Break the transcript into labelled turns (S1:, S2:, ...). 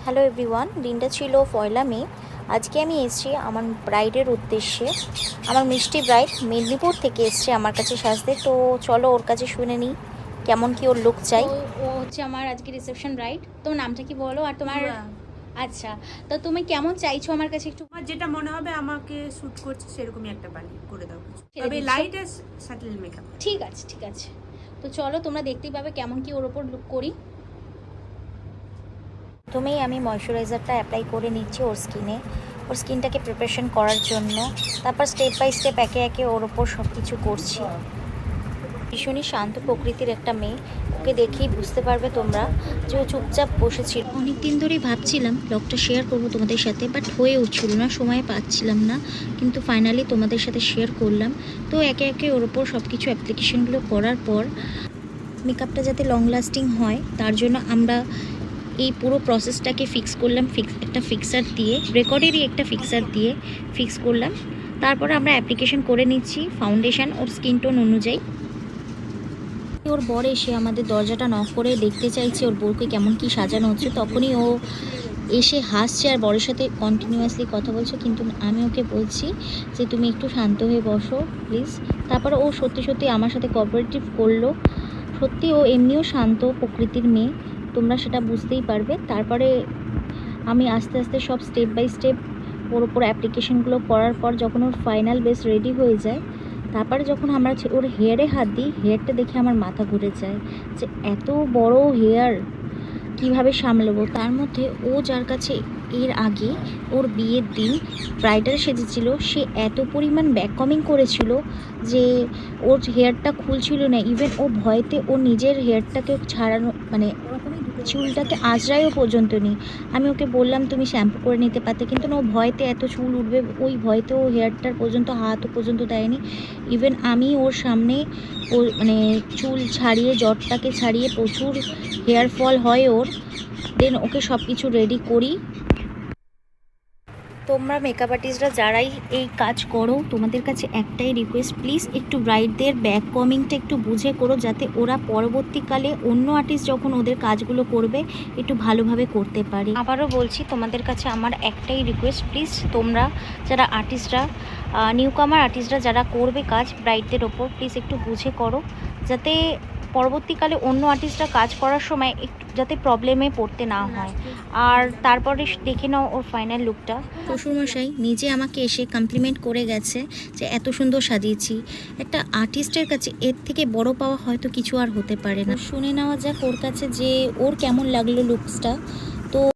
S1: Hello everyone, দিনটা ছিল 1 মে। আজকে আমি এসেছি আমার ব্রাইডের উদ্দেশ্যে। আমার মিষ্টি ব্রাইড মেদিনীপুর থেকে এসছে আমার কাছে সাজতে। তো চলো ওর কাছে শুনে নিই কেমন কি ওর লুক চাই।
S2: তো ও হচ্ছে আমার আজকে রিসেপশন ব্রাইড। তোমার নামটা কি বলো আর তোমার? আচ্ছা, তো তুমি কেমন চাইছো আমার কাছে একটু?
S3: আমার যেটা মনে হবে আমাকে শুট করছে সেরকমই একটা বানিয়ে করে দাও কিছু,
S2: ছেড়ে
S3: তবে
S2: দিচ্ছ?
S3: লাইট আর স্যাটেল মেকআপ।
S2: ঠিক আছে ঠিক আছে, তো চলো তোমরা দেখতেই পাবে কেমন কি ওর ওপর লুক করি।
S1: প্রথমেই আমি ময়শ্চারাইজারটা অ্যাপ্লাই করে নিচ্ছি ওর স্কিনে, ওর স্কিনটাকে প্রিপারেশন করার জন্য। তারপর স্টেপ বাই স্টেপ একে একে ওর ওপর সব কিছু করছি। ভীষণই শান্ত প্রকৃতির একটা মেয়ে, ওকে দেখেই বুঝতে পারবে তোমরা যে ও চুপচাপ বসেছিল।
S4: অনেক দিন ধরেই ভাবছিলাম ব্লগটা শেয়ার করব তোমাদের সাথে, বাট হয়ে উঠছিল না, সময় পাচ্ছিলাম না, কিন্তু ফাইনালি তোমাদের সাথে শেয়ার করলাম। তো একে একে ওর ওপর সব কিছু অ্যাপ্লিকেশনগুলো করার পর মেকআপটা যাতে লং লাস্টিং হয় তার জন্য আমরা এই পুরো প্রসেসটাকে ফিক্স করলাম। একটা ফিক্সার দিয়ে, রেকর্ডেরই একটা ফিক্সার দিয়ে ফিক্স করলাম। তারপরে আমরা অ্যাপ্লিকেশন করে নিচ্ছি ফাউন্ডেশন ওর স্কিন টোন অনুযায়ী। ওর বর এসে আমাদের দরজাটা নক করে দেখতে চাইছে ওর বউকে কেমন কি সাজানো হচ্ছে, তখনই ও এসে হাসছে আর বরের সাথে কন্টিনিউয়াসলি কথা বলছে, কিন্তু আমি ওকে বলছি যে তুমি একটু শান্ত হয়ে বসো প্লিজ। তারপর ও সত্যি সত্যি আমার সাথে কোঅপারেটিভ করলো। সত্যি ও এমনিও শান্ত প্রকৃতির মেয়ে, তোমরা সেটা বুঝতেই পারবে। তারপরে আমি আস্তে আস্তে সব স্টেপ বাই স্টেপ ওর ওপর অ্যাপ্লিকেশনগুলো করার পর যখন ওর ফাইনাল বেস রেডি হয়ে যায়, তারপরে যখন আমরা ওর হেয়ারে হাত দিই, হেয়ারটা দেখে আমার মাথা ঘুরে যায় যে এত বড় হেয়ার কিভাবে সামলাবো। তার মধ্যে ও যার কাছে এর আগে ওর বিয়ের দিন ব্রাইডাল সেজেছিল, সে এত পরিমাণ ব্যাককমিং করেছিল যে ওর হেয়ারটা খুলছিল না। ইভেন ও ভয়তে ও নিজের হেয়ারটাকে ছাড়ানো, মানে চুলটাকে আঁচড়াইও পর্যন্ত নেই। আমি ওকে বললাম তুমি শ্যাম্পু করে নিতে পারতে, কিন্তু না, ও ভয়তে এত চুল উঠবে ওই ভয়তে ও হেয়ারটার পর্যন্ত হাতও পর্যন্ত দেয়নি। ইভেন আমি ওর সামনে ওর মানে চুল ছাড়িয়ে, জটটাকে ছাড়িয়ে, প্রচুর হেয়ার ফল হয় ওর, দেন ওকে সব কিছু রেডি করি।
S1: তোমরা মেকআপ আর্টিস্টরা যারাই এই কাজ করো, তোমাদের কাছে একটাই রিকোয়েস্ট, প্লিজ একটু ব্রাইডদের ব্যাক কমিংটা একটু বুঝে করো, যাতে ওরা পরবর্তীকালে অন্য আর্টিস্ট যখন ওদের কাজগুলো করবে একটু ভালোভাবে করতে পারে। আবারও বলছি, তোমাদের কাছে আমার একটাই রিকোয়েস্ট, প্লিজ তোমরা যারা আর্টিস্টরা, নিউকামার আর্টিস্টরা যারা করবে কাজ ব্রাইডদের ওপর, প্লিজ একটু বুঝে করো, যাতে পরবর্তীকালে অন্য আর্টিস্টরা কাজ করার সময় একটু যাতে প্রবলেমে পড়তে না হয়। আর তারপরে দেখে নাও ওর ফাইনাল লুকটা।
S4: শ্বশুরমশাই নিজে আমাকে এসে কমপ্লিমেন্ট করে গেছে যে এত সুন্দর সাজিয়েছি। একটা আর্টিস্টের কাছে এর থেকে বড় পাওয়া হয়তো কিছু আর হতে পারে না। শুনে নেওয়া যাক ওর কাছে যে ওর কেমন লাগলো লুকসটা। তো